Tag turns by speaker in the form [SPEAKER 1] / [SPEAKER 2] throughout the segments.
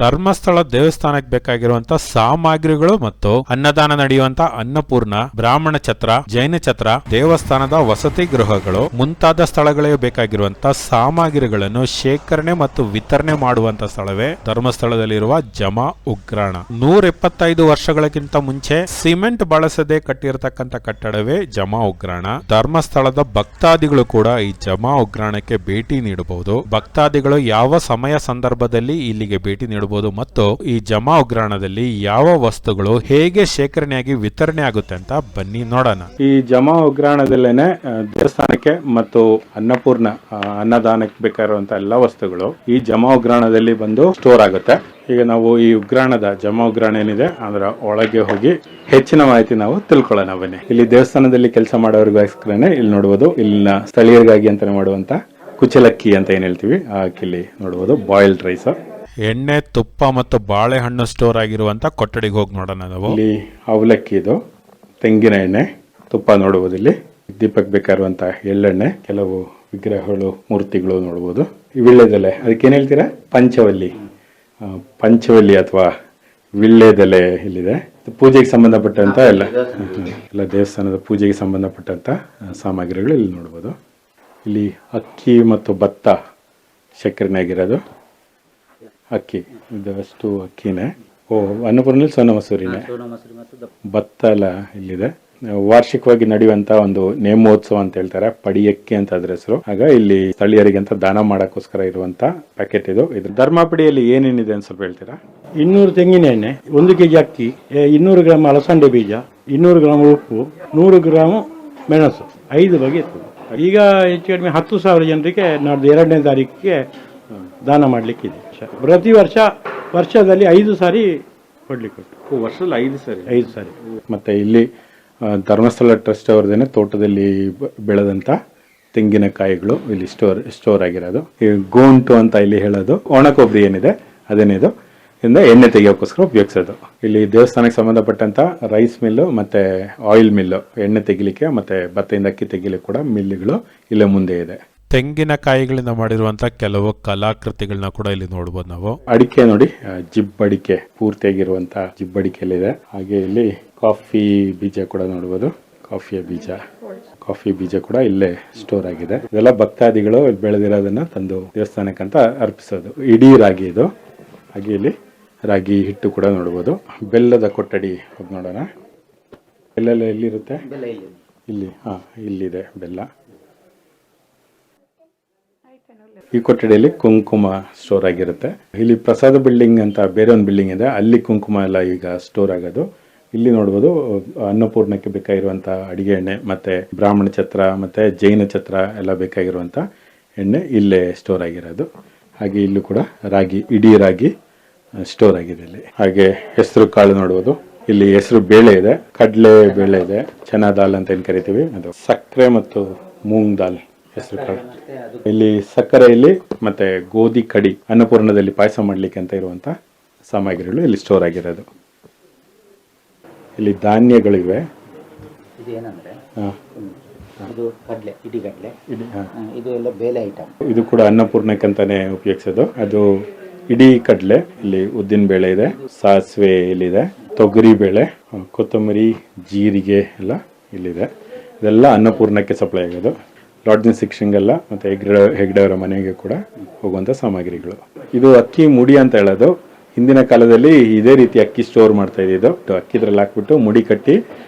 [SPEAKER 1] ಧರ್ಮಸ್ಥಳ ದೇವಸ್ಥಾನಕ್ಕೆ ಬೇಕಾಗಿರುವಂತ ಸಾಮಗ್ರಿಗಳು ಮತ್ತು ಅನ್ನದಾನ ನಡೆಯುವಂತ ಅನ್ನಪೂರ್ಣ, ಬ್ರಾಹ್ಮಣ ಛತ್ರ, ಜೈನ ಛತ್ರ, ದೇವಸ್ಥಾನದ ವಸತಿ ಗೃಹಗಳು ಮುಂತಾದ ಸ್ಥಳಗಳಿಗೆ ಬೇಕಾಗಿರುವಂತ ಸಾಮಗ್ರಿಗಳನ್ನು ಶೇಖರಣೆ ಮತ್ತು ವಿತರಣೆ ಮಾಡುವಂತ ಸ್ಥಳವೇ ಧರ್ಮಸ್ಥಳದಲ್ಲಿರುವ ಜಮಾ ಉಗ್ರಾಣ. 175 ವರ್ಷಗಳಕ್ಕಿಂತ ಮುಂಚೆ ಸಿಮೆಂಟ್ ಬಳಸದೆ ಕಟ್ಟಿರತಕ್ಕಂತ ಕಟ್ಟಡವೇ ಜಮಾ ಉಗ್ರಾಣ. ಧರ್ಮಸ್ಥಳದ ಭಕ್ತಾದಿಗಳು ಕೂಡ ಈ ಜಮಾ ಉಗ್ರಾಣಕ್ಕೆ ಭೇಟಿ ನೀಡಬಹುದು. ಭಕ್ತಾದಿಗಳು ಯಾವ ಸಮಯ ಸಂದರ್ಭದಲ್ಲಿ ಇಲ್ಲಿಗೆ ಭೇಟಿ ನೀಡಬಹುದು ಮತ್ತು ಈ ಜಮಾ ಉಗ್ರಾಣದಲ್ಲಿ ಯಾವ ವಸ್ತುಗಳು ಹೇಗೆ ಶೇಖರಣೆಯಾಗಿ ವಿತರಣೆ ಆಗುತ್ತೆ ಅಂತ ಬನ್ನಿ ನೋಡೋಣ.
[SPEAKER 2] ಈ ಜಮಾ ಉಗ್ರಾಣದಲ್ಲೇನೆ ದೇವಸ್ಥಾನಕ್ಕೆ ಮತ್ತು ಅನ್ನಪೂರ್ಣ ಅನ್ನದಾನಕ್ಕೆ ಬೇಕಾಗಿರುವಂತ ಎಲ್ಲಾ ವಸ್ತುಗಳು ಈ ಜಮಾ ಉಗ್ರಾಣದಲ್ಲಿ ಬಂದು ಸ್ಟೋರ್ ಆಗುತ್ತೆ. ಈಗ ನಾವು ಈ ಉಗ್ರಾಣದ ಜಮಾ ಉಗ್ರಾಣ ಏನಿದೆ ಅದರ ಒಳಗೆ ಹೋಗಿ ಹೆಚ್ಚಿನ ಮಾಹಿತಿ ನಾವು ತಿಳ್ಕೊಳ್ಳೋಣ ಬನ್ನಿ. ಇಲ್ಲಿ ದೇವಸ್ಥಾನದಲ್ಲಿ ಕೆಲಸ ಮಾಡೋರಿಗೋಸ್ಕರನೇ ಇಲ್ಲಿ ನೋಡಬಹುದು, ಇಲ್ಲಿನ ಸ್ಥಳೀಯರಿಗಾಗಿ ಅಂತಾನೆ ಮಾಡುವಂತ ಕುಚಲಕ್ಕಿ ಅಂತ ಏನ್ ಹೇಳ್ತೀವಿ ಆ ಅಕ್ಕಿಲಿ ನೋಡಬಹುದು. ಬಾಯ್ಲ್ಡ್ ರೈಸ್,
[SPEAKER 1] ಎಣ್ಣೆ, ತುಪ್ಪ ಮತ್ತು ಬಾಳೆಹಣ್ಣು ಸ್ಟೋರ್ ಆಗಿರುವಂತ ಕೊಠಡಿಗೆ ಹೋಗಿ ನೋಡೋಣ. ನಾವು
[SPEAKER 2] ಇಲ್ಲಿ ಅವಲಕ್ಕಿ, ಇದು ತೆಂಗಿನ ಎಣ್ಣೆ, ತುಪ್ಪ ನೋಡಬಹುದು. ಇಲ್ಲಿ ದೀಪಕ್ಕೆ ಬೇಕಾಗಿರುವಂತ ಎಳ್ಳೆಣ್ಣೆ, ಕೆಲವು ವಿಗ್ರಹಗಳು, ಮೂರ್ತಿಗಳು ನೋಡಬಹುದು. ವಿಳ್ಳೆದೆಲೆ, ಅದಕ್ಕೇನ್ ಹೇಳ್ತೀರಾ? ಪಂಚವಲ್ಲಿ ಅಥವಾ ವಿಳ್ಳೆದೆಲೆ ಇಲ್ಲಿದೆ. ಪೂಜೆಗೆ ಸಂಬಂಧಪಟ್ಟಂತ ಎಲ್ಲ ದೇವಸ್ಥಾನದ ಪೂಜೆಗೆ ಸಂಬಂಧಪಟ್ಟಂತ ಸಾಮಗ್ರಿಗಳು ಇಲ್ಲಿ ನೋಡಬಹುದು. ಇಲ್ಲಿ ಅಕ್ಕಿ ಮತ್ತು ಭತ್ತ ಶೇಖರಣೆ ಆಗಿರೋದು. ಅಕ್ಕಿ ಇದಷ್ಟು ಅಕ್ಕಿನೇ. ಅನ್ನಪೂರ್ಣಲ್ಲಿ ಸೋನಾ ಮಸೂರಿನೇ. ಭತ್ತ ಎಲ್ಲ ಇಲ್ಲಿದೆ. ವಾರ್ಷಿಕವಾಗಿ ನಡೆಯುವಂತ ಒಂದು ನೇಮೋತ್ಸವ ಅಂತ ಹೇಳ್ತಾರೆ, ಪಡಿಯಕ್ಕಿ ಅಂತ ಅದ್ರ ಹೆಸರು. ಆಗ ಇಲ್ಲಿ ಸ್ಥಳೀಯರಿಗೆ ಅಂತ ದಾನ ಮಾಡಕ್ಕೋಸ್ಕರ ಇರುವಂತ ಪ್ಯಾಕೆಟ್ ಇದು. ಇದ್ರ ಧರ್ಮಪಡಿಯಲ್ಲಿ ಏನೇನಿದೆ ಅಂತ ಸ್ವಲ್ಪ ಹೇಳ್ತೀರಾ?
[SPEAKER 3] 200 ತೆಂಗಿನ ಎಣ್ಣೆ, 1 ಕೆಜಿ ಅಕ್ಕಿ, 200 ಗ್ರಾಮ್ ಅಲಸಂಡೆ ಬೀಜ, 200 ಗ್ರಾಮ್ ಉಪ್ಪು, 100 ಗ್ರಾಮ್ ಮೆಣಸು, 5 ಬಗೆ ಇತ್ತು. ಈಗ ಹೆಚ್ಚು ಕಡಿಮೆ 10,000 ಜನರಿಗೆ ನಾಡ್ದು 2ನೇ ತಾರೀಕಿಗೆ ದಾನ ಮಾಡ್ಲಿಕ್ಕಿದೆ. ಪ್ರತಿ ವರ್ಷದಲ್ಲಿ 5 ಸಾರಿ ಕೊಡ್ಲಿಕ್ಕೆ.
[SPEAKER 2] ವರ್ಷದಲ್ಲಿ
[SPEAKER 3] 5 ಸಾರಿ.
[SPEAKER 2] ಮತ್ತೆ ಇಲ್ಲಿ ಧರ್ಮಸ್ಥಳ ಟ್ರಸ್ಟ್ ಅವರದೇನೆ ತೋಟದಲ್ಲಿ ಬೆಳೆದಂತ ತೆಂಗಿನಕಾಯಿಗಳು ಇಲ್ಲಿ ಸ್ಟೋರ್ ಆಗಿರೋದು. ಈ ಗೋಂಟು ಅಂತ ಇಲ್ಲಿ ಹೇಳೋದು ಒಣ ಕೊಬ್ಬರಿ ಏನಿದೆ ಅದೇನಿದು ಇಂದ ಎಣ್ಣೆ ತೆಗಿಯೋಕ್ಕೋಸ್ಕರ ಉಪಯೋಗಿಸೋದು. ಇಲ್ಲಿ ದೇವಸ್ಥಾನಕ್ಕೆ ಸಂಬಂಧಪಟ್ಟಂತ ರೈಸ್ ಮಿಲ್ಲು ಮತ್ತೆ ಆಯಿಲ್ ಮಿಲ್ಲು, ಎಣ್ಣೆ ತೆಗಿಲಿಕ್ಕೆ ಮತ್ತೆ ಭತ್ತದಿಂದ ಅಕ್ಕಿ ತೆಗಿಲಿಕ್ಕೆ ಕೂಡ ಮಿಲ್ಗಳು ಇಲ್ಲೇ ಮುಂದೆ ಇದೆ.
[SPEAKER 1] ತೆಂಗಿನಕಾಯಿಗಳಿಂದ ಮಾಡಿರುವಂತ ಕೆಲವು ಕಲಾಕೃತಿಗಳನ್ನ ಕೂಡ ಇಲ್ಲಿ ನೋಡಬಹುದು ನಾವು.
[SPEAKER 2] ಅಡಿಕೆ ನೋಡಿ, ಜಿಬ್ಬಡಿಕೆ ಪೂರ್ತಿಯಾಗಿರುವಂತ ಜಿಬ್ಬಡಿಕೆಯಲ್ಲಿದೆ. ಹಾಗೆ ಇಲ್ಲಿ ಕಾಫಿ ಬೀಜ ಕೂಡ ನೋಡಬಹುದು. ಕಾಫಿ ಬೀಜ ಕೂಡ ಇಲ್ಲೇ ಸ್ಟೋರ್ ಆಗಿದೆ. ಇದೆಲ್ಲ ಭಕ್ತಾದಿಗಳು ಬೆಳೆದಿರೋದನ್ನ ತಂದು ದೇವಸ್ಥಾನಕ್ಕಂತ ಅರ್ಪಿಸೋದು. ಇಡೀ ರಾಗಿ ಇದು. ಹಾಗೆ ಇಲ್ಲಿ ರಾಗಿ ಹಿಟ್ಟು ಕೂಡ ನೋಡಬಹುದು. ಬೆಲ್ಲದ ಕೊಠಡಿ ಹೋಗಿ ನೋಡೋಣ. ಬೆಲ್ಲ ಎಲ್ಲಿರುತ್ತೆ? ಇಲ್ಲಿ ಇಲ್ಲಿದೆ ಬೆಲ್ಲ. ಈ ಕೊಠಡಿಯಲ್ಲಿ ಕುಂಕುಮ ಸ್ಟೋರ್ ಆಗಿರುತ್ತೆ. ಇಲ್ಲಿ ಪ್ರಸಾದ ಬಿಲ್ಡಿಂಗ್ ಅಂತ ಬೇರೆ ಒಂದು ಬಿಲ್ಡಿಂಗ್ ಇದೆ, ಅಲ್ಲಿ ಕುಂಕುಮ ಎಲ್ಲ ಈಗ ಸ್ಟೋರ್ ಆಗೋದು. ಇಲ್ಲಿ ನೋಡಬಹುದು ಅನ್ನಪೂರ್ಣಕ್ಕೆ ಬೇಕಾಗಿರುವಂತ ಅಡಿಗೆ ಎಣ್ಣೆ ಮತ್ತೆ ಬ್ರಾಹ್ಮಣ ಛತ್ರ ಮತ್ತೆ ಜೈನ ಛತ್ರ ಎಲ್ಲ ಬೇಕಾಗಿರುವಂತ ಎಣ್ಣೆ ಇಲ್ಲೇ ಸ್ಟೋರ್ ಆಗಿರೋದು. ಹಾಗೆ ಇಲ್ಲೂ ಕೂಡ ಇಡೀ ರಾಗಿ ಸ್ಟೋರ್ ಆಗಿದೆ ಇಲ್ಲಿ. ಹಾಗೆ ಹೆಸರು ಕಾಳು ನೋಡಬಹುದು. ಇಲ್ಲಿ ಹೆಸರು ಬೇಳೆ ಇದೆ, ಕಡಲೆ ಬೇಳೆ ಇದೆ, ಚನಾ ದಾಲ್ ಅಂತ ಏನ್ ಕರಿತೀವಿ ಅದು, ಸಕ್ಕರೆ ಮತ್ತು ಮೂಂಗ್ ದಾಲ್ ಹೆಸರು ಕಾಳು. ಇಲ್ಲಿ ಸಕ್ಕರೆಯಲ್ಲಿ ಮತ್ತೆ ಗೋಧಿ ಕಡಿ, ಅನ್ನಪೂರ್ಣದಲ್ಲಿ ಪಾಯಸ ಮಾಡ್ಲಿಕ್ಕೆ ಅಂತ ಇರುವಂತ ಸಾಮಗ್ರಿಗಳು ಇಲ್ಲಿ ಸ್ಟೋರ್ ಆಗಿರೋದು. ಇಲ್ಲಿ ಧಾನ್ಯಗಳಿವೆ. ಇದು ಕೂಡ ಅನ್ನಪೂರ್ಣಕ್ಕೆ ಅಂತಾನೆ ಉಪಯೋಗಿಸೋದು. ಅದು ಇಡೀ ಕಡಲೆ. ಇಲ್ಲಿ ಉದ್ದಿನ ಬೇಳೆ ಇದೆ, ಸಾಸಿವೆ ಇಲ್ಲಿದೆ, ತೊಗರಿ ಬೇಳೆ, ಕೊತ್ತಂಬರಿ, ಜೀರಿಗೆ ಎಲ್ಲ ಇಲ್ಲಿದೆ. ಇದೆಲ್ಲ ಅನ್ನಪೂರ್ಣಕ್ಕೆ ಸಪ್ಲೈ ಆಗೋದು. ಲಾಡ್ಜಿಂಗ್ ಶಿಕ್ಷಣಗೆಲ್ಲ ಮತ್ತೆ ಹೆಗ್ಡೆ ಅವರ ಮನೆಗೆ ಕೂಡ ಹೋಗುವಂತ ಸಾಮಗ್ರಿಗಳು. ಇದು ಅಕ್ಕಿ ಮುಡಿ ಅಂತ ಹೇಳೋದು. ಹಿಂದಿನ ಕಾಲದಲ್ಲಿ ಇದೇ ರೀತಿ ಅಕ್ಕಿ ಸ್ಟೋರ್ ಮಾಡ್ತಾ ಇದ್ದು. ಅಕ್ಕಿದ್ರಲ್ಲಿ ಹಾಕ್ಬಿಟ್ಟು ಮುಡಿ ಕಟ್ಟಿ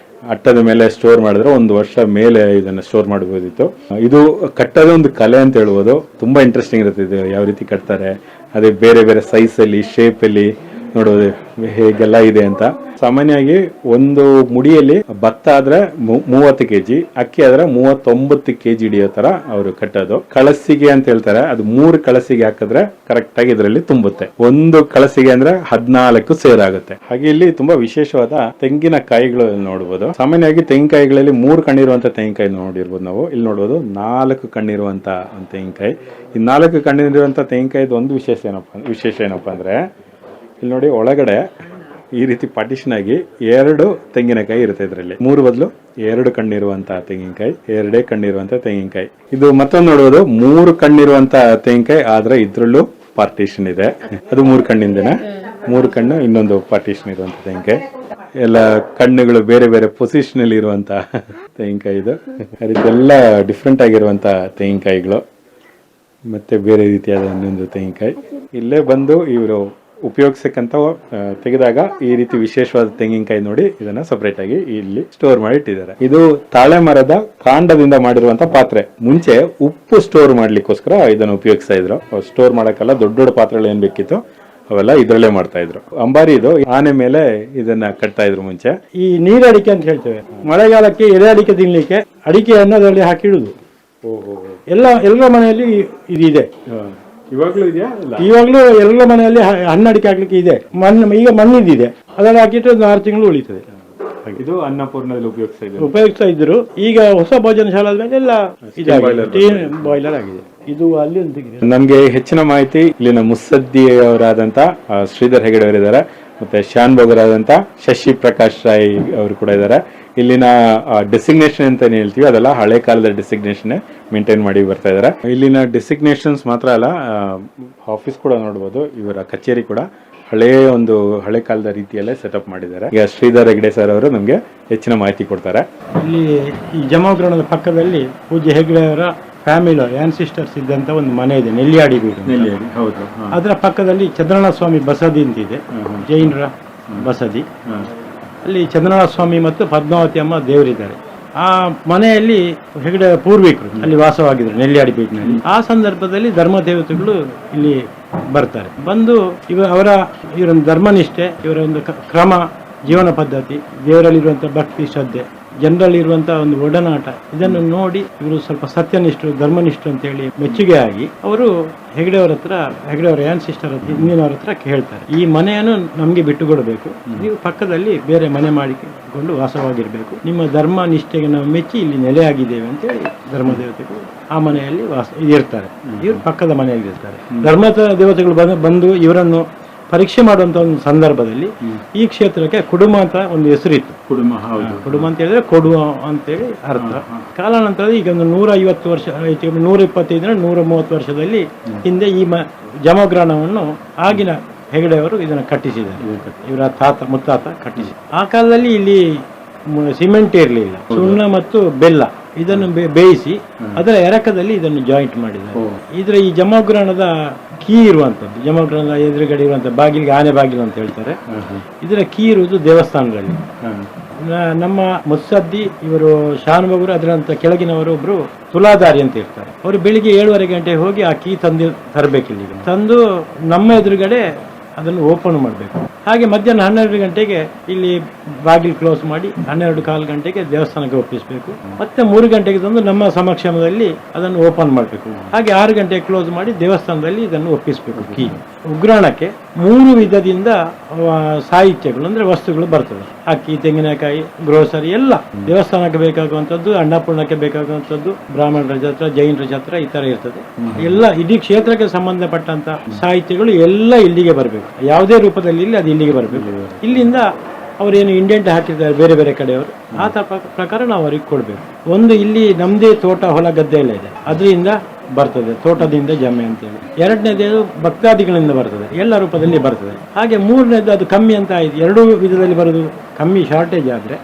[SPEAKER 2] ಅಟ್ಟದ ಮೇಲೆ ಸ್ಟೋರ್ ಮಾಡಿದ್ರೆ 1 ವರ್ಷ ಮೇಲೆ ಇದನ್ನ ಸ್ಟೋರ್ ಮಾಡಬಹುದಿತ್ತು. ಇದು ಕಟ್ಟೋದು ಒಂದು ಕಲೆ ಅಂತ ಹೇಳ್ಬೋದು. ತುಂಬಾ ಇಂಟ್ರೆಸ್ಟಿಂಗ್ ಇರುತ್ತೆ ಇದು ಯಾವ ರೀತಿ ಕಟ್ತಾರೆ. ಅದೇ ಬೇರೆ ಬೇರೆ ಸೈಜ್ ಅಲ್ಲಿ, ಶೇಪ್ ಅಲ್ಲಿ ನೋಡೋದು ಹೇಗೆಲ್ಲ ಇದೆ ಅಂತ. ಸಾಮಾನ್ಯವಾಗಿ ಒಂದು ಮುಡಿಯಲ್ಲಿ ಭತ್ತ ಆದ್ರೆ 30 ಕೆಜಿ, ಅಕ್ಕಿ ಆದ್ರೆ 39 ಕೆಜಿ ಹಿಡಿಯೋ ತರ ಅವರು ಕಟ್ಟೋದು. ಕಳಸಿಗೆ ಅಂತ ಹೇಳ್ತಾರೆ. ಅದು 3 ಕಳಸಿಗೆ ಹಾಕಿದ್ರೆ ಕರೆಕ್ಟ್ ಆಗಿ ಇದರಲ್ಲಿ ತುಂಬುತ್ತೆ. 1 ಕಳಸಿಗೆ ಅಂದ್ರೆ 14 ಸೇರಾಗುತ್ತೆ. ಹಾಗೆ ಇಲ್ಲಿ ತುಂಬಾ ವಿಶೇಷವಾದ ತೆಂಗಿನಕಾಯಿಗಳು ನೋಡಬಹುದು. ಸಾಮಾನ್ಯವಾಗಿ ತೆಂಗಿನಕಾಯಿಗಳಲ್ಲಿ 3 ಕಣ್ಣಿರುವಂತ ತೆಂಗಿನಕಾಯಿ ನೋಡಿರ್ಬೋದು ನಾವು. ಇಲ್ಲಿ ನೋಡಬಹುದು 4 ಕಣ್ಣಿರುವಂತ ಒಂದು ತೆಂಗಿನಕಾಯಿ. ಈ 4 ಕಣ್ಣಿರುವಂತ ತೆಂಗಿನಕಾಯಿದು ಒಂದು ವಿಶೇಷ ಏನಪ್ಪಾ ಅಂದ್ರೆ ಇಲ್ಲಿ ನೋಡಿ, ಒಳಗಡೆ ಈ ರೀತಿ ಪಾರ್ಟಿಷನ್ ಆಗಿ 2 ತೆಂಗಿನಕಾಯಿ ಇರುತ್ತೆ. ಇದರಲ್ಲಿ 3 ಬದಲು 2 ಕಣ್ಣಿರುವಂತ ತೆಂಗಿನಕಾಯಿ, 2 ಕಣ್ಣಿರುವಂತ ತೆಂಗಿನಕಾಯಿ. ಇದು ಮತ್ತೊಂದು ನೋಡಬಹುದು 3 ಕಣ್ಣಿರುವಂತ ತೆಂಗಿನಕಾಯಿ, ಆದ್ರೆ ಇದ್ರಲ್ಲೂ ಪಾರ್ಟಿಷನ್ ಇದೆ. ಅದು 3 ಕಣ್ಣಿಂದನೇ. 3 ಕಣ್ಣು, ಇನ್ನೊಂದು ಪಾರ್ಟಿಷನ್ ಇರುವಂತ ತೆಂಗಿನಕಾಯಿ. ಎಲ್ಲ ಕಣ್ಣುಗಳು ಬೇರೆ ಬೇರೆ ಪೊಸಿಷನ್ ಇರುವಂತ ತೆಂಗಿನಕಾಯಿ ಇದು. ಇದೆಲ್ಲ ಡಿಫ್ರೆಂಟ್ ಆಗಿರುವಂತ ತೆಂಗಿನಕಾಯಿಗಳು, ಮತ್ತೆ ಬೇರೆ ರೀತಿಯಾದ ಇನ್ನೊಂದು ತೆಂಗಿನಕಾಯಿ. ಇಲ್ಲೇ ಬಂದು ಇವರು ಉಪಯೋಗಿಸಕ್ಕಂತ ತೆಗೆದಾಗ ಈ ರೀತಿ ವಿಶೇಷವಾದ ತೆಂಗಿನಕಾಯಿ ನೋಡಿ ಇದನ್ನ ಸಪರೇಟ್ ಆಗಿ ಇಲ್ಲಿ ಸ್ಟೋರ್ ಮಾಡಿ ಇಟ್ಟಿದ್ದಾರೆ. ಇದು ತಾಳೆ ಮರದ ಕಾಂಡದಿಂದ ಮಾಡಿರುವಂತ ಪಾತ್ರೆ. ಮುಂಚೆ ಉಪ್ಪು ಸ್ಟೋರ್ ಮಾಡ್ಲಿಕ್ಕೋಸ್ಕರ ಇದನ್ನು ಉಪಯೋಗಿಸ್ತಾ ಇದ್ರು. ಸ್ಟೋರ್ ಮಾಡಕ್ಕೆಲ್ಲ ದೊಡ್ಡ ದೊಡ್ಡ ಪಾತ್ರೆಗಳು ಏನ್ ಬೇಕಿತ್ತು ಅವೆಲ್ಲ ಇದ್ರಲ್ಲೇ ಮಾಡ್ತಾ ಇದ್ರು. ಅಂಬಾರಿ ಇದು, ಆನೆ ಮೇಲೆ ಇದನ್ನ ಕಟ್ತಾ ಇದ್ರು ಮುಂಚೆ.
[SPEAKER 3] ಈ ನೀರಡಿಕೆ ಅಂತ ಹೇಳ್ತೇವೆ, ಮಳೆಗಾಲಕ್ಕೆ ಎಲೆ ಅಡಿಕೆ ತಿನ್ಲಿಕ್ಕೆ ಅಡಿಕೆಯನ್ನು ಅದರಲ್ಲಿ ಹಾಕಿಡುದು. ಎಲ್ಲರ ಮನೆಯಲ್ಲಿ ಇದು ಇದೆ.
[SPEAKER 2] ಇವಾಗ್ಲೂ ಇದೆಯಾ?
[SPEAKER 3] ಇವಾಗ್ಲೂ ಎಲ್ಲ ಮನೆಯಲ್ಲಿ ಹಣ್ಣಡಿಕೆ ಹಾಕ್ಲಿಕ್ಕೆ ಇದೆ. ಈಗ ಮಣ್ಣಿದ್ದಿದೆ, ಅದರಲ್ಲಿ ಹಾಕಿಟ್ಟು ಒಂದು 6 ತಿಂಗಳು ಉಳಿತದೆ.
[SPEAKER 2] ಇದು ಅನ್ನಪೂರ್ಣದಲ್ಲಿ
[SPEAKER 3] ಉಪಯೋಗಿಸ್ತಾ ಇದ್ರು. ಈಗ ಹೊಸ ಭೋಜನ ಶಾಲೆ ಮೇಲೆ ಎಲ್ಲ ಬಾಯ್ಲರ್ ಆಗಿದೆ. ಇದು ಅಲ್ಲಿ
[SPEAKER 2] ನಮ್ಗೆ ಹೆಚ್ಚಿನ ಮಾಹಿತಿ ಇಲ್ಲಿನ ಮುತ್ಸದ್ದಿಯವರಾದಂತ ಶ್ರೀಧರ್ ಹೆಗಡೆ ಅವರಿದ್ದಾರೆ, ಮತ್ತೆ ಶಾನ್ ಭೋಗರಾದಂತ ಶಶಿ ಪ್ರಕಾಶ್ ರಾಯ್ ಅವರು ಕೂಡ ಇದ್ದಾರೆ. ಇಲ್ಲಿನ ಡೆಸಿಗ್ನೇಷನ್ ಅಂತ ಏನ್ ಹೇಳ್ತೀವಿ ಅದೆಲ್ಲ ಹಳೆ ಕಾಲದ ಡೆಸಿಗ್ನೇಷನ್ ಮೇಂಟೈನ್ ಮಾಡಿ ಬರ್ತಾ ಇದ್ದಾರೆ. ಇಲ್ಲಿನ ಡೆಸಿಗ್ನೇಷನ್ಸ್ ಮಾತ್ರ ಅಲ್ಲ, ಆಫೀಸ್ ಕೂಡ ನೋಡ್ಬೋದು. ಇವರ ಕಚೇರಿ ಕೂಡ ಹಳೆ ಕಾಲದ ರೀತಿಯಲ್ಲೇ ಸೆಟಪ್ ಮಾಡಿದ್ದಾರೆ. ಈಗ ಶ್ರೀಧರ್ ಹೆಗಡೆ ಸರ್ ಅವರು ನಮ್ಗೆ ಹೆಚ್ಚಿನ ಮಾಹಿತಿ ಕೊಡ್ತಾರೆ.
[SPEAKER 3] ಇಲ್ಲಿ ಈ ಜಮಾಗ್ರಹಣದ ಪಕ್ಕದಲ್ಲಿ ಪೂಜ್ಯ ಹೆಗಡೆ ಅವರ ಫ್ಯಾಮಿಲಿ ಆನ್ಸಿಸ್ಟರ್ಸ್ ಇದ್ದಂತ ಒಂದು ಮನೆ ಇದೆ, ನೆಲ್ಲಿಯಾಡಿ ಬೀಡು.
[SPEAKER 2] ಹೌದು.
[SPEAKER 3] ಅದರ ಪಕ್ಕದಲ್ಲಿ ಚಂದ್ರನಾಥ ಸ್ವಾಮಿ ಬಸದಿ ಅಂತಿದೆ, ಜೈನರ ಬಸದಿ. ಅಲ್ಲಿ ಚಂದ್ರನಾಥ ಸ್ವಾಮಿ ಮತ್ತು ಪದ್ಮಾವತಿ ಅಮ್ಮ ದೇವರಿದ್ದಾರೆ. ಆ ಮನೆಯಲ್ಲಿ ಹೆಗಡೆ ಪೂರ್ವಿಕರು ಅಲ್ಲಿ ವಾಸವಾಗಿದ್ರು ನೆಲ್ಲಿಯಾಡಿ ಬೀಡಿನಲ್ಲಿ. ಆ ಸಂದರ್ಭದಲ್ಲಿ ಧರ್ಮ ದೇವತೆಗಳು ಇಲ್ಲಿ ಬರ್ತಾರೆ. ಬಂದು ಇವರ ಧರ್ಮನಿಷ್ಠೆ, ಇವರ ಒಂದು ಕ್ರಮ, ಜೀವನ ಪದ್ಧತಿ, ದೇವರಲ್ಲಿರುವಂತಹ ಭಕ್ತಿ ಶ್ರದ್ಧೆ, ಜನರಲ್ಲಿರುವಂತಹ ಒಂದು ಒಡನಾಟ, ಇದನ್ನು ನೋಡಿ ಇವರು ಸ್ವಲ್ಪ ಸತ್ಯನಿಷ್ಠರು, ಧರ್ಮನಿಷ್ಠರು ಅಂತೇಳಿ ಮೆಚ್ಚುಗೆ ಆಗಿ ಅವರು ಹೆಗಡೆಯವರ ಆ್ಯನ್ ಸಿಸ್ಟರ್ ಹಿಂದಿನವ್ರ ಹತ್ರ ಕೇಳ್ತಾರೆ, ಈ ಮನೆಯನ್ನು ನಮಗೆ ಬಿಟ್ಟುಕೊಡಬೇಕು, ನೀವು ಪಕ್ಕದಲ್ಲಿ ಬೇರೆ ಮನೆ ಮಾಡಿಕೊಂಡು ವಾಸವಾಗಿರಬೇಕು, ನಿಮ್ಮ ಧರ್ಮ ನಿಷ್ಠೆಗೆ ನಾವು ಮೆಚ್ಚಿ ಇಲ್ಲಿ ನೆಲೆಯಾಗಿದ್ದೇವೆ ಅಂತೇಳಿ ಧರ್ಮ ದೇವತೆಗಳು ಆ ಮನೆಯಲ್ಲಿ ಇರ್ತಾರೆ. ಇವರು ಪಕ್ಕದ ಮನೆಯಲ್ಲಿ ಇರ್ತಾರೆ. ಧರ್ಮ ದೇವತೆಗಳು ಬಂದು ಇವರನ್ನು ಪರೀಕ್ಷೆ ಮಾಡುವಂತ ಒಂದು ಸಂದರ್ಭದಲ್ಲಿ ಈ ಕ್ಷೇತ್ರಕ್ಕೆ ಕುಡುಮ ಅಂತ ಒಂದು ಹೆಸರಿತ್ತು. ಕುಡುಮ ಅಂತ ಹೇಳಿದ್ರೆ ಕೊಡುವ ಅಂತೇಳಿ ಅರ್ಥ. ಕಾಲಾನಂತರದ ಈಗ ಒಂದು 150 ವರ್ಷ, 125 130 ವರ್ಷದಲ್ಲಿ ಹಿಂದೆ ಈ ಜಮಗ್ರಾಣವನ್ನು ಆಗಿನ ಹೆಗಡೆಯವರು ಇದನ್ನು ಕಟ್ಟಿಸಿದ್ದಾರೆ. ಇವರ ಮುತ್ತಾತ ಕಟ್ಟಿಸಿ. ಆ ಕಾಲದಲ್ಲಿ ಇಲ್ಲಿ ಸಿಮೆಂಟ್ ಇರಲಿಲ್ಲ, ಸುಣ್ಣ ಮತ್ತು ಬೆಲ್ಲ ಇದನ್ನು ಬೇಯಿಸಿ ಅದರ ಎರಕದಲ್ಲಿ ಇದನ್ನು ಜಾಯಿಂಟ್ ಮಾಡಿದ್ದಾರೆ. ಇದರ ಈ ಜಮಗ್ರಾಣದ ಕೀ ಇರುವಂತದ್ದು, ಜಮಗ್ರಾಣದ ಎದುರುಗಡೆ ಇರುವಂತಹ ಬಾಗಿಲಿಗೆ ಆನೆ ಬಾಗಿಲು ಅಂತ ಹೇಳ್ತಾರೆ. ಇದರ ಕೀ ಇರುವುದು ದೇವಸ್ಥಾನದಲ್ಲಿ. ನಮ್ಮ ಮುತ್ಸದ್ದಿ ಇವರು ಶಾನುಭೋಗರು, ಅದರಂತ ಕೆಳಗಿನವರು ಒಬ್ರು ತುಲಾದಾರಿ ಅಂತ ಇರ್ತಾರೆ. ಅವರು ಬೆಳಿಗ್ಗೆ 7:30 ಗಂಟೆಗೆ ಹೋಗಿ ಆ ಕೀ ತರಬೇಕಿಲ್ಲಿ, ತಂದು ನಮ್ಮ ಎದುರುಗಡೆ ಅದನ್ನು ಓಪನ್ ಮಾಡಬೇಕು. ಹಾಗೆ ಮಧ್ಯಾಹ್ನ 12 ಗಂಟೆಗೆ ಇಲ್ಲಿ ಬಾಗಿಲು ಕ್ಲೋಸ್ ಮಾಡಿ 12:15 ಗಂಟೆಗೆ ದೇವಸ್ಥಾನಕ್ಕೆ ಒಪ್ಪಿಸಬೇಕು. ಮತ್ತೆ 3 ಗಂಟೆಗೆ ತಂದು ನಮ್ಮ ಸಮಕ್ಷಮದಲ್ಲಿ ಅದನ್ನು ಓಪನ್ ಮಾಡಬೇಕು. ಹಾಗೆ 6 ಗಂಟೆಗೆ ಕ್ಲೋಸ್ ಮಾಡಿ ದೇವಸ್ಥಾನದಲ್ಲಿ ಇದನ್ನು ಒಪ್ಪಿಸಬೇಕು. ಕೀ ಉಗ್ರಾಣಕ್ಕೆ 3 ವಿಧದಿಂದ ಸಾಹಿತ್ಯಗಳು ಅಂದ್ರೆ ವಸ್ತುಗಳು ಬರ್ತದೆ. ಅಕ್ಕಿ, ತೆಂಗಿನಕಾಯಿ, ಗ್ರೋಸರಿ ಎಲ್ಲ ದೇವಸ್ಥಾನಕ್ಕೆ ಬೇಕಾಗುವಂಥದ್ದು, ಅನ್ನಪೂರ್ಣಕ್ಕೆ ಬೇಕಾಗುವಂಥದ್ದು, ಬ್ರಾಹ್ಮಣರ ಛತ್ರ, ಜೈನರ ಛತ್ರ ಈ ತರ ಇರ್ತದೆ. ಎಲ್ಲ ಇಡೀ ಕ್ಷೇತ್ರಕ್ಕೆ ಸಂಬಂಧಪಟ್ಟಂತ ಸಾಹಿತ್ಯಗಳು ಎಲ್ಲ ಇಲ್ಲಿಗೆ ಬರಬೇಕು. ಯಾವುದೇ ರೂಪದಲ್ಲಿ ಇಲ್ಲಿ ಅದು ಇಲ್ಲಿಗೆ ಬರಬೇಕು. ಇಲ್ಲಿಂದ ಅವರೇನು ಇಂಡೆಂಟ್ ಹಾಕಿರ್ತಾರೆ ಬೇರೆ ಬೇರೆ ಕಡೆಯವರು, ಆ ಪ್ರಕಾರ ನಾವು ಅವರಿಗೆ ಕೊಡ್ಬೇಕು. ಒಂದು ಇಲ್ಲಿ ನಮ್ದೇ ತೋಟ, ಹೊಲ, ಗದ್ದೆ ಎಲ್ಲ ಇದೆ, ಅದರಿಂದ ಬರ್ತದೆ, ತೋಟದಿಂದ ಜಮೆ ಅಂತೇಳಿ. 2ನೇದು ಭಕ್ತಾದಿಗಳಿಂದ ಬರ್ತದೆ, ಎಲ್ಲ ರೂಪದಲ್ಲಿ ಬರ್ತದೆ. ಹಾಗೆ 3ನೇದು ಅದು ಕಮ್ಮಿ ಅಂತ ಆಯ್ತು. 2 ವಿಧದಲ್ಲಿ ಬರೋದು ಕಮ್ಮಿ, ಶಾರ್ಟೇಜ್ ಆದ್ರೆ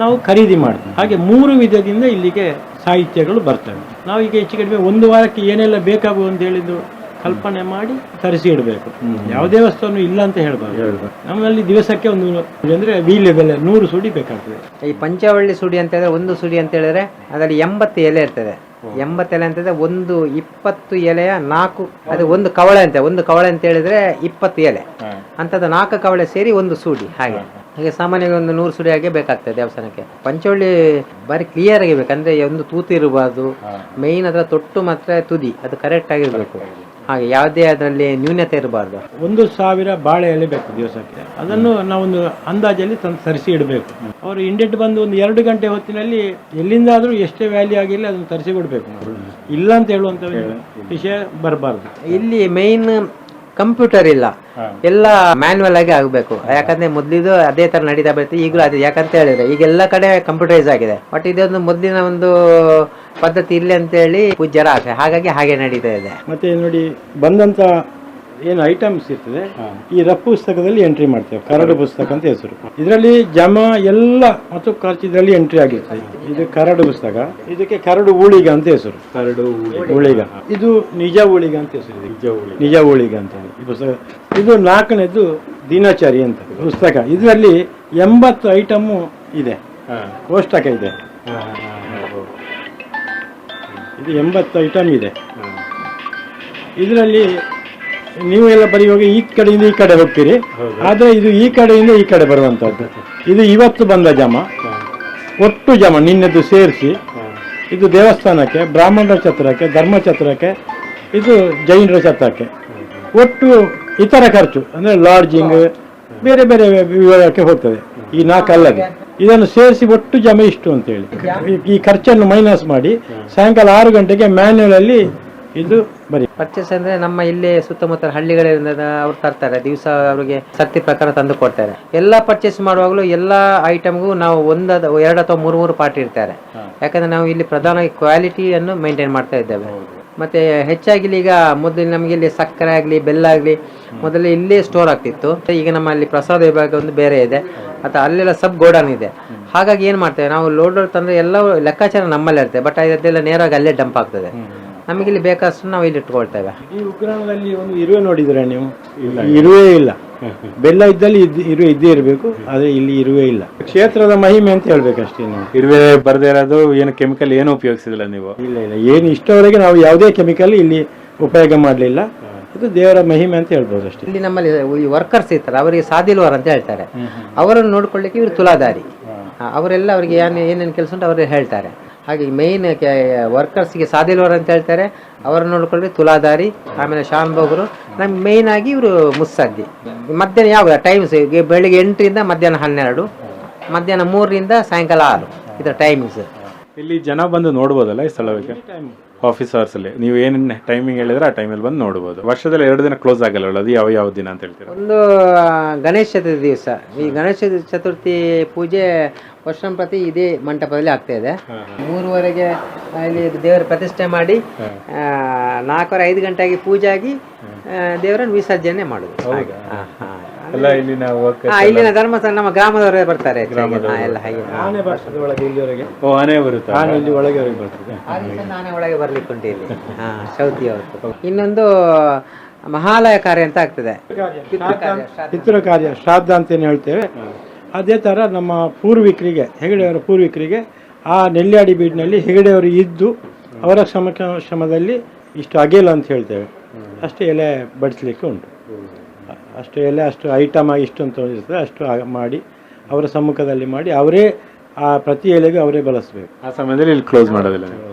[SPEAKER 3] ನಾವು ಖರೀದಿ ಮಾಡ್ತೀವಿ. ಹಾಗೆ 3 ವಿಧದಿಂದ ಇಲ್ಲಿಗೆ ಸಾಹಿತ್ಯಗಳು ಬರ್ತವೆ. ನಾವು ಈಗ ಹೆಚ್ಚು ಕಡಿಮೆ 1 ವಾರಕ್ಕೆ ಏನೆಲ್ಲ ಬೇಕಾಗುವ ಅಂತ ಹೇಳಿದ್ದು ಕಲ್ಪನೆ ಮಾಡಿ ತರಿಸಿ ಇಡಬೇಕು. ಯಾವುದೇ ವಸ್ತುವನ್ನು ಇಲ್ಲ ಅಂತ ಹೇಳ್ಬಾರ್ದು. ನಮ್ಮಲ್ಲಿ ದಿವಸಕ್ಕೆ ಒಂದು ಅಂದ್ರೆ ವೀಲ್ಯ ಬೆಲೆ 100 ಸುಡಿ ಬೇಕಾಗ್ತದೆ.
[SPEAKER 4] ಈ ಪಂಚವಳ್ಳಿ ಸುಡಿ ಅಂತ ಹೇಳಿದ್ರೆ, ಒಂದು ಸುಡಿ ಅಂತ ಹೇಳಿದ್ರೆ ಅದರಲ್ಲಿ 80 ಎಲೆ ಇರ್ತದೆ. 80 ಎಲೆ ಅಂತಂದ್ರೆ ಒಂದು 20 ಎಲೆಯ 4, ಅದು ಒಂದು ಕವಳೆ ಅಂತ, ಒಂದು ಕವಳೆ ಅಂತ ಹೇಳಿದ್ರೆ 20 ಎಲೆ ಅಂತದ್ದು 4 ಕವಳೆ ಸೇರಿ ಒಂದು ಸುಡಿ. ಹಾಗೆ ಸಾಮಾನ್ಯವಾಗಿ ಒಂದು 100 ಸುಡಿ ಹಾಗೆ ಬೇಕಾಗ್ತದೆ ದೇವಸ್ಥಾನಕ್ಕೆ. ಪಂಚವಳ್ಳಿ ಬಾರಿ ಕ್ಲಿಯರ್ ಆಗಿರ್ಬೇಕು, ಅಂದ್ರೆ ಒಂದು ತೂತು ಇರಬಾರ್ದು. ಮೈನ್ ಅದರ ತೊಟ್ಟು ಮಾತ್ರ ತುದಿ ಅದು ಕರೆಕ್ಟ್ ಆಗಿರ್ಬೇಕು. ಹಾಗೆ ಯಾವುದೇ ಅದರಲ್ಲಿ ನ್ಯೂನತೆ ಇರಬಾರ್ದು.
[SPEAKER 3] 1,000 ಬಾಳೆ ಎಲೆ ಬೇಕು ದಿವಸಕ್ಕೆ. ಅದನ್ನು ನಾವೊಂದು ಅಂದಾಜಲ್ಲಿ ತಂದು ತರಿಸಿ ಇಡಬೇಕು. ಅವರು ಇಂಡೆಂಟ್ ಬಂದು ಒಂದು 2 ಗಂಟೆ ಹೊತ್ತಿನಲ್ಲಿ ಎಲ್ಲಿಂದಾದ್ರೂ ಎಷ್ಟೇ ವ್ಯಾಲ್ಯೂ ಆಗಿಲ್ಲ ಅದನ್ನು ತರಿಸಿ ಕೊಡ್ಬೇಕು. ಇಲ್ಲ ಅಂತ ಹೇಳುವಂತ ವಿಷಯ ಬರಬಾರ್ದು.
[SPEAKER 4] ಇಲ್ಲಿ ಮೈನ್ ಕಂಪ್ಯೂಟರ್ ಇಲ್ಲ, ಎಲ್ಲ ಮ್ಯಾನ್ಯಲ್ ಆಗಿ ಆಗಬೇಕು. ಯಾಕಂದ್ರೆ ಮೊದ್ಲಿದು ಅದೇ ತರ ನಡೀತಾ ಬರುತ್ತೆ, ಈಗಲೂ ಅದೇ. ಯಾಕಂತ ಹೇಳಿದ್ರೆ ಈಗ ಎಲ್ಲ ಕಡೆ ಕಂಪ್ಯೂಟರೈಸ್ ಆಗಿದೆ. ಬಟ್ ಇದೊಂದು ಮೊದಲಿನ ಒಂದು ಪದ್ಧತಿ ಇಲ್ಲ ಅಂತ ಹೇಳಿ ಪೂಜ್ಯರ ಆಸೆ, ಹಾಗಾಗಿ ಹಾಗೆ ನಡೀತಾ ಇದೆ.
[SPEAKER 3] ಮತ್ತೆ ನೋಡಿ, ಬಂದಂತ ಏನು ಐಟಮ್ಸ್ ಇರ್ತದೆ ಈ ರಫ್ ಪುಸ್ತಕದಲ್ಲಿ ಎಂಟ್ರಿ ಮಾಡ್ತೇವೆ. ಕರಡು ಪುಸ್ತಕ ಅಂತ ಹೆಸರು. ಇದರಲ್ಲಿ ಜಮ ಎಲ್ಲ ಮತ್ತು ಖರ್ಚು ಇದರಲ್ಲಿ ಎಂಟ್ರಿ ಆಗಿರ್ತದೆ. ಇದು ಕರಡು ಪುಸ್ತಕ. ಇದಕ್ಕೆ ಕರಡು ಊಳಿಗ ಅಂತ ಹೆಸರು. ಕರಡು ಊಳಿಗ. ಇದು ನಿಜ ಊಳಿಗ ಅಂತ ಹೆಸರು. ನಿಜ ಊಳಿಗ ಅಂತ ಈ ಪುಸ್ತಕ. ಇದು 4ನೇದು ದಿನಚರಿ ಅಂತ ಪುಸ್ತಕ. ಇದರಲ್ಲಿ 80 ಐಟಮು ಇದೆ, ಕೋಷ್ಟಕ ಇದೆ. ಇದು 80 ಐಟಮ್ ಇದೆ. ಇದರಲ್ಲಿ ನೀವೆಲ್ಲ ಬರೆಯುವಾಗ ಈ ಕಡೆಯಿಂದ ಈ ಕಡೆ ಹೋಗ್ತೀರಿ, ಆದರೆ ಇದು ಈ ಕಡೆಯಿಂದ ಈ ಕಡೆ ಬರುವಂಥದ್ದು. ಇದು ಇವತ್ತು ಬಂದ ಜಮ, ಒಟ್ಟು ಜಮ ನಿನ್ನೆದು ಸೇರಿಸಿ. ಇದು ದೇವಸ್ಥಾನಕ್ಕೆ, ಬ್ರಾಹ್ಮಣರ ಛತ್ರಕ್ಕೆ, ಧರ್ಮಛತ್ರಕ್ಕೆ, ಇದು ಜೈನರ ಛತ್ರಕ್ಕೆ. ಒಟ್ಟು ಇತರ ಖರ್ಚು ಅಂದರೆ ಲಾಡ್ಜಿಂಗ್ ಬೇರೆ ಬೇರೆ ವಿವರಕ್ಕೆ ಹೋಗ್ತದೆ. ಈ 4 ಅಲ್ಲದೆ ಇದನ್ನು ಸೇರಿಸಿ ಒಟ್ಟು ಜಮ ಇಷ್ಟು ಅಂತೇಳಿ ಈ ಖರ್ಚನ್ನು ಮೈನಸ್ ಮಾಡಿ ಸಾಯಂಕಾಲ 6 ಗಂಟೆಗೆ ಮ್ಯಾನ್ಯುಯಲ್ ಅಲ್ಲಿ ಇದು ಬರೀ.
[SPEAKER 4] ಪರ್ಚೇಸ್ ಅಂದ್ರೆ ನಮ್ಮ ಇಲ್ಲಿ ಸುತ್ತಮುತ್ತ ಹಳ್ಳಿಗಳಿಂದ ಅವ್ರು ತರ್ತಾರೆ, ದಿವಸ ಅವರಿಗೆ ಸರ್ತಿ ಪ್ರಕಾರ ತಂದು ಕೊಡ್ತಾರೆ. ಎಲ್ಲ ಪರ್ಚೇಸ್ ಮಾಡುವಾಗಲೂ ಎಲ್ಲ ಐಟಮ್ಗೂ ನಾವು 1, 2 ಅಥವಾ 3 ಪಾರ್ಟ್ ಇರ್ತಾರೆ. ಯಾಕಂದ್ರೆ ನಾವು ಇಲ್ಲಿ ಪ್ರಧಾನವಾಗಿ ಕ್ವಾಲಿಟಿಯನ್ನು ಮೇಂಟೈನ್ ಮಾಡ್ತಾ ಇದ್ದೇವೆ. ಮತ್ತೆ ಹೆಚ್ಚಾಗಿ ಈಗ ಮೊದಲು ನಮಗೆ ಇಲ್ಲಿ ಸಕ್ಕರೆ ಆಗಲಿ ಬೆಲ್ಲ ಆಗಲಿ ಮೊದಲು ಇಲ್ಲೇ ಸ್ಟೋರ್ ಆಗ್ತಿತ್ತು. ಈಗ ನಮ್ಮಲ್ಲಿ ಪ್ರಸಾದ ವಿಭಾಗ ಒಂದು ಬೇರೆ ಇದೆ, ಅಥವಾ ಅಲ್ಲೆಲ್ಲ ಸಬ್ ಗೋಡನ್ ಇದೆ. ಹಾಗಾಗಿ ಏನು ಮಾಡ್ತೇವೆ ನಾವು ಲೋಡ್ ತಂದ್ರೆ ಎಲ್ಲ ಲೆಕ್ಕಾಚಾರ ನಮ್ಮಲ್ಲೇ ಇರ್ತದೆ, ಬಟ್ ಅದೆಲ್ಲ ನೇರವಾಗಿ ಅಲ್ಲೇ ಡಂಪ್ ಆಗ್ತದೆ. ನಮಗೆ ಇಲ್ಲಿ ಬೇಕಾದಷ್ಟು ನಾವು ಇಲ್ಲಿ ಇಟ್ಕೊಳ್ತೇವೆ.
[SPEAKER 3] ಈ ಉಗ್ರಾಣದಲ್ಲಿ ಒಂದು ಇರುವೆ ನೋಡಿದ್ರೆ ನೀವು, ಇರುವೆ ಇಲ್ಲ. ಬೆಲ್ಲ ಇದ್ದಲ್ಲಿ ಇರುವೆ ಇದ್ದೇ ಇರಬೇಕು, ಆದರೆ ಇಲ್ಲಿ ಇರುವೆ ಇಲ್ಲ. ಕ್ಷೇತ್ರದ ಮಹಿಮೆ ಅಂತ ಹೇಳ್ಬೇಕಷ್ಟೇ. ನೀವು
[SPEAKER 2] ಇರುವೆ ಬರದೇ ಇರೋದು ಏನು ಕೆಮಿಕಲ್ ಏನು ಉಪಯೋಗಿಸಿದಿಲ್ಲ ನೀವು?
[SPEAKER 3] ಇಲ್ಲ ಏನು ಇಷ್ಟವರೆಗೆ ನಾವು ಯಾವುದೇ ಕೆಮಿಕಲ್ ಇಲ್ಲಿ ಉಪಯೋಗ ಮಾಡಲಿಲ್ಲ. ಇದು ದೇವರ ಮಹಿಮೆ ಅಂತ ಹೇಳ್ಬೋದು ಅಷ್ಟೇ.
[SPEAKER 4] ಇಲ್ಲಿ ನಮ್ಮಲ್ಲಿ ಈ ವರ್ಕರ್ಸ್ ಇರ್ತಾರೆ, ಅವರಿಗೆ ಸಾದಿಲ್ವರ್ ಅಂತ ಹೇಳ್ತಾರೆ. ಅವರನ್ನು ನೋಡ್ಕೊಳ್ಳಿಕ್ಕೆ ಇವರು ತುಲಾದಾರಿ. ಅವರೆಲ್ಲ ಅವರಿಗೆ ಏನೇನು ಕೆಲಸ ಉಂಟು ಅವರೇ ಹೇಳ್ತಾರೆ. ಹಾಗೆ ಮೇಯ್ನ್ ವರ್ಕರ್ಸ್ಗೆ ಸಾದಿಲ್ವರ್ ಅಂತ ಹೇಳ್ತಾರೆ, ಅವರನ್ನು ನೋಡ್ಕೊಳ್ಳಿ ತುಲಾದಾರಿ. ಆಮೇಲೆ ಶಾನ್ ಬೋಗರು. ನಮ್ಗೆ ಮೇಯ್ನ್ ಆಗಿ ಇವರು ಮುಸ್ಸದ್ದಿ. ಮಧ್ಯಾಹ್ನ ಯಾವ ಟೈಮ್ಸ್ ಬೆಳಿಗ್ಗೆ 8ರಿಂದ ಮಧ್ಯಾಹ್ನ 12, ಮಧ್ಯಾಹ್ನ 3ರಿಂದ ಸಾಯಂಕಾಲ 6 ಇದರ ಟೈಮಿಂಗ್ಸ್.
[SPEAKER 2] ಇಲ್ಲಿ ಜನ ಬಂದು ನೋಡ್ಬೋದಲ್ಲ ಈ ಸ್ಥಳಕ್ಕೆ? ಆಫೀಸ್ ಅವರ್ಸ್ ಅಲ್ಲಿ ನೀವು ಏನೇನು ಟೈಮಿಂಗ್ ಹೇಳಿದ್ರೆ ಆ ಟೈಮಲ್ಲಿ ಬಂದು ನೋಡ್ಬೋದು. ವರ್ಷದಲ್ಲಿ 2 ದಿನ ಕ್ಲೋಸ್ ಆಗಲ್ಲ, ಅದು ಯಾವ ದಿನ ಅಂತ ಹೇಳ್ತೀರಾ?
[SPEAKER 4] ಒಂದು ಗಣೇಶ ಚತುರ್ಥಿ ದಿವಸ. ಈ ಗಣೇಶ ಚತುರ್ಥಿ ಪೂಜೆ ವರ್ಷಂಪ್ರತಿ ಇದೇ ಮಂಟಪದಲ್ಲಿ ಆಗ್ತಾ ಇದೆ. 3:30ಗೆ ಇಲ್ಲಿ ದೇವರ ಪ್ರತಿಷ್ಠೆ ಮಾಡಿ 4-5 ಗಂಟೆಗೆ ಪೂಜೆ ಆಗಿ ದೇವರನ್ನು ವಿಸರ್ಜನೆ ಮಾಡುದು. ಇಲ್ಲಿನ ಧರ್ಮಸ್ಥಳ ನಮ್ಮ ಗ್ರಾಮದವರೇ ಬರ್ತಾರೆ ಎಲ್ಲ. ಹಾಗೆ
[SPEAKER 3] ಆನೆ ಬರ್ತದೆ ಒಳಗೆ, ಇಲ್ಲಿವರೆಗೆ
[SPEAKER 2] ಆನೆ ಬರುತ್ತೆ.
[SPEAKER 3] ಆನೆ ಇಲ್ಲಿ ಒಳಗೆ ಬರ್ತದೆ.
[SPEAKER 4] ಆನೆ ಒಳಗೆ ಬರ್ಲಿಕ್ಕೆ ಉಂಟು ಇಲ್ಲಿ ಚೌತಿ ಅವತ್ತು. ಇನ್ನೊಂದು ಮಹಾಲಯ ಕಾರ್ಯ ಅಂತ ಆಗ್ತದೆ,
[SPEAKER 3] ಪಿತೃ ಕಾರ್ಯ, ಶ್ರಾದ್ದ ಅಂತೇನು ಹೇಳ್ತೇವೆ. ಅದೇ ಥರ ನಮ್ಮ ಪೂರ್ವಿಕರಿಗೆ, ಹೆಗಡೆಯವರ ಪೂರ್ವಿಕರಿಗೆ ಆ ನೆಲ್ಯಾಡಿ ಬೀಡಿನಲ್ಲಿ ಹೆಗಡೆಯವರು ಇದ್ದು ಅವರ ಶ್ರಮದಲ್ಲಿ ಇಷ್ಟು ಅಗೇಲ ಅಂತ ಹೇಳ್ತೇವೆ, ಅಷ್ಟು ಎಲೆ ಬಡಿಸ್ಲಿಕ್ಕೆ ಉಂಟು. ಅಷ್ಟು ಎಲೆ, ಅಷ್ಟು ಐಟಮ್ ಆಗಿ ಇಷ್ಟು ಅಂತ ಇರ್ತದೆ, ಅಷ್ಟು ಮಾಡಿ ಅವರ ಸಮ್ಮುಖದಲ್ಲಿ ಮಾಡಿ ಅವರೇ ಆ ಪ್ರತಿ ಎಲೆಗೂ ಅವರೇ ಬಳಸಬೇಕು.
[SPEAKER 2] ಆ ಸಮಯದಲ್ಲಿ ಇಲ್ಲಿ ಕ್ಲೋಸ್ ಮಾಡೋದಿಲ್ಲ ನೀವು?